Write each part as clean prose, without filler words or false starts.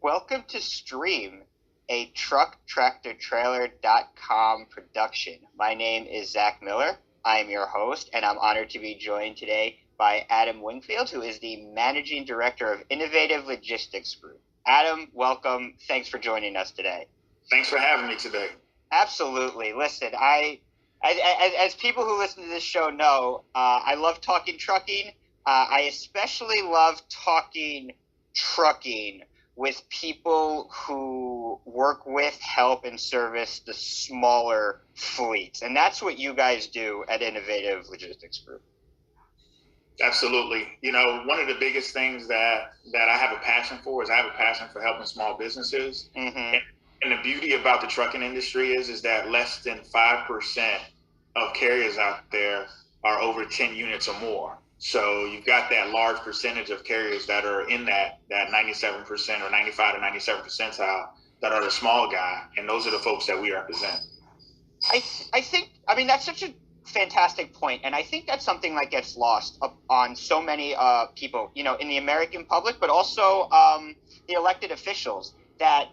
Welcome to Stream, a trucktractortrailer.com production. My name is Zach Miller. I am your host, and I'm honored to be joined today by Adam Wingfield, who is the Managing Director of Innovative Logistics Group. Adam, welcome. Thanks for joining us today. Thanks for having me today. Absolutely. Listen, as people who listen to this show know, I love talking trucking. I especially love talking trucking with people who work with, help, and service the smaller fleets. And that's what you guys do at Innovative Logistics Group. Absolutely. You know, one of the biggest things that I have a passion for is I have a passion for helping small businesses. Mm-hmm. And the beauty about the trucking industry is that less than 5% of carriers out there are over 10 units or more. So you've got that large percentage of carriers that are in that 97% or 95 to 97 percentile that are the small guy. And those are the folks that we represent. I think that's such a fantastic point, and I think that's something that gets lost on so many people, in the American public, but also the elected officials, that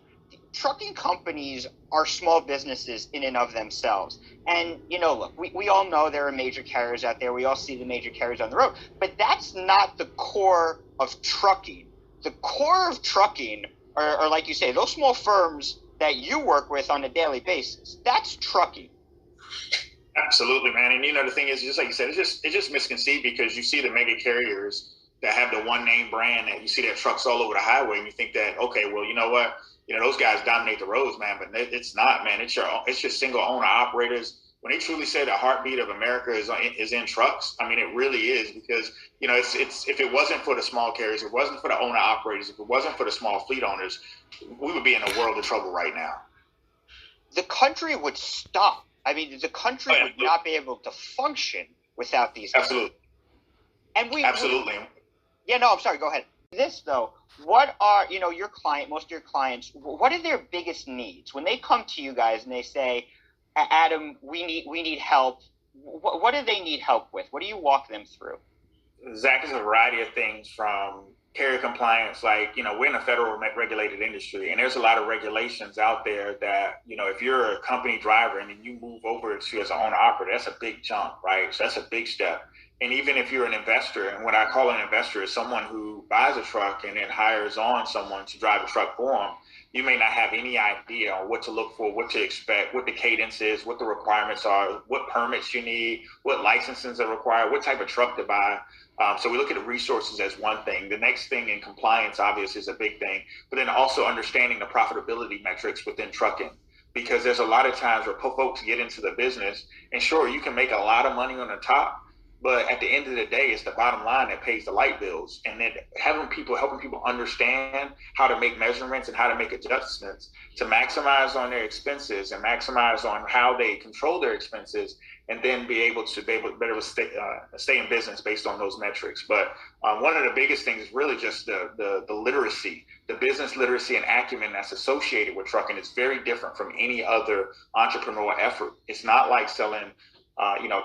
trucking companies are small businesses in and of themselves. And, look, we all know there are major carriers out there. We all see the major carriers on the road. But that's not the core of trucking. The core of trucking are, like you say, those small firms that you work with on a daily basis. That's trucking. Absolutely, man. And the thing is, just like you said, it's just misconceived because you see the mega carriers that have the one name brand, that you see their trucks all over the highway, and you think that, okay, well, you know what, those guys dominate the roads, man. But it's not, man. It's your single owner operators. When they truly say the heartbeat of America is in trucks, I mean, it really is, because it's if it wasn't for the small carriers, if it wasn't for the owner operators, if it wasn't for the small fleet owners, we would be in a world of trouble right now. The country would stop. I mean, the country would not be able to function without these guys. Absolutely. And Absolutely. I'm sorry. Go ahead. This, though, what are, most of your clients, what are their biggest needs? When they come to you guys and they say, Adam, we need help, what do they need help with? What do you walk them through? Zach, is a variety of things, from carrier compliance. Like, we're in a federal regulated industry, and there's a lot of regulations out there that, if you're a company driver and then you move over to as an owner operator, that's a big jump, right? So that's a big step. And even if you're an investor, and what I call an investor is someone who buys a truck and then hires on someone to drive a truck for them, you may not have any idea on what to look for, what to expect, what the cadence is, what the requirements are, what permits you need, what licenses are required, what type of truck to buy. So we look at the resources as one thing. The next thing in compliance, obviously, is a big thing, but then also understanding the profitability metrics within trucking. Because there's a lot of times where folks get into the business, and sure, you can make a lot of money on the top, but at the end of the day, it's the bottom line that pays the light bills. And then helping people understand how to make measurements and how to make adjustments to maximize on their expenses and maximize on how they control their expenses, and then be able to better stay in business based on those metrics. But one of the biggest things is really just the literacy, the business literacy and acumen that's associated with trucking. Is very different from any other entrepreneurial effort. It's not like selling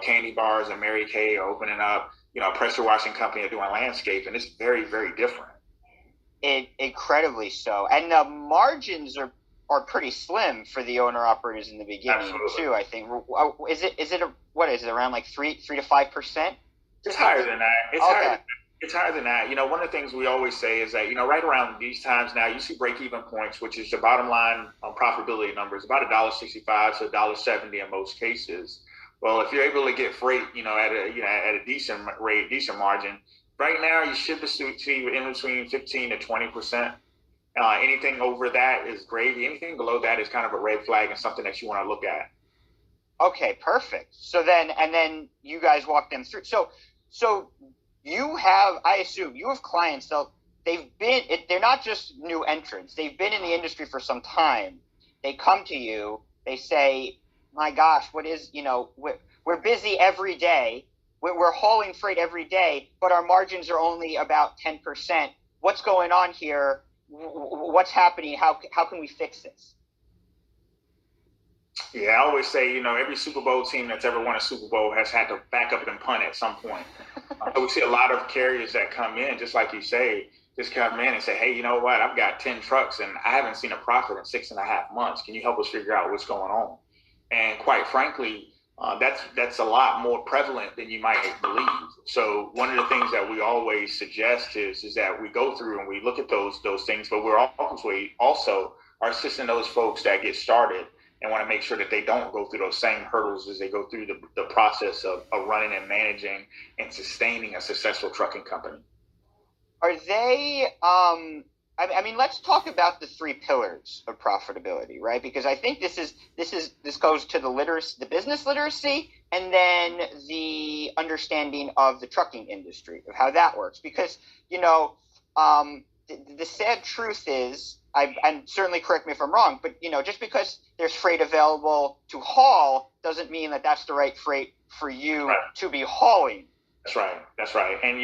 candy bars and Mary Kay, or opening up, a pressure washing company, or doing landscape. And it's very, very different. Incredibly so. And the margins are pretty slim for the owner operators in the beginning. Absolutely. Too, I think. Is it around like 3 to 5%? It's higher than that. It's higher than that. One of the things we always say is that, right around these times now, you see break-even points, which is the bottom line on profitability numbers, about $1.65 to $1.70 in most cases. Well, if you're able to get freight, at a decent rate, decent margin, right now you should be in between 15 to 20%. Anything over that is gravy. Anything below that is kind of a red flag and something that you want to look at. Okay, perfect. So then you guys walk them through. So I assume you have clients. So they're not just new entrants. They've been in the industry for some time. They come to you. They say, my gosh, we're busy every day. We're hauling freight every day, but our margins are only about 10%. What's going on here? What's happening? How can we fix this? Yeah, I always say, every Super Bowl team that's ever won a Super Bowl has had to back up and punt at some point. So we see a lot of carriers that come in, just like you say, just come in and say, hey, you know what? I've got 10 trucks and I haven't seen a profit in 6.5 months. Can you help us figure out what's going on? And quite frankly, that's a lot more prevalent than you might believe. So one of the things that we always suggest is that we go through and we look at those things, but we're also are assisting those folks that get started and want to make sure that they don't go through those same hurdles as they go through the process of running and managing and sustaining a successful trucking company. Are they I mean, let's talk about the three pillars of profitability, right? Because I think this goes to the business literacy, and then the understanding of the trucking industry, of how that works. Because, the sad truth is, and certainly correct me if I'm wrong, but just because there's freight available to haul doesn't mean that that's the right freight for you Right. to be hauling. That's right. That's right. And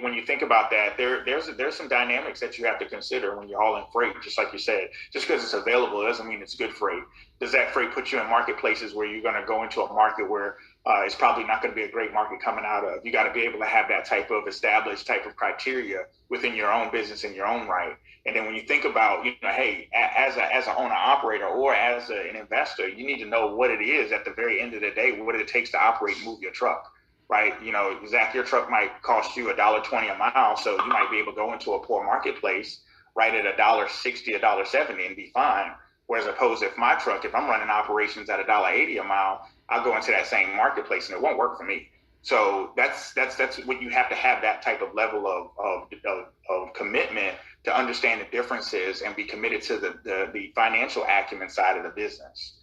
when you think about that, there's some dynamics that you have to consider when you're hauling freight. Just like you said, just because it's available doesn't mean it's good freight. Does that freight put you in marketplaces where you're going to go into a market where it's probably not going to be a great market coming out of? You got to be able to have that type of established type of criteria within your own business in your own right. And then when you think about, hey, as an owner operator or as an investor, you need to know what it is at the very end of the day, what it takes to operate and move your truck. Right, Zach, your truck might cost you $1.20 a mile, so you might be able to go into a poor marketplace right at $1.60, $1.70 and be fine. Whereas opposed, if I'm running operations at $1.80 a mile, I'll go into that same marketplace and it won't work for me. So that's what you have to have, that type of level of commitment to understand the differences and be committed to the financial acumen side of the business.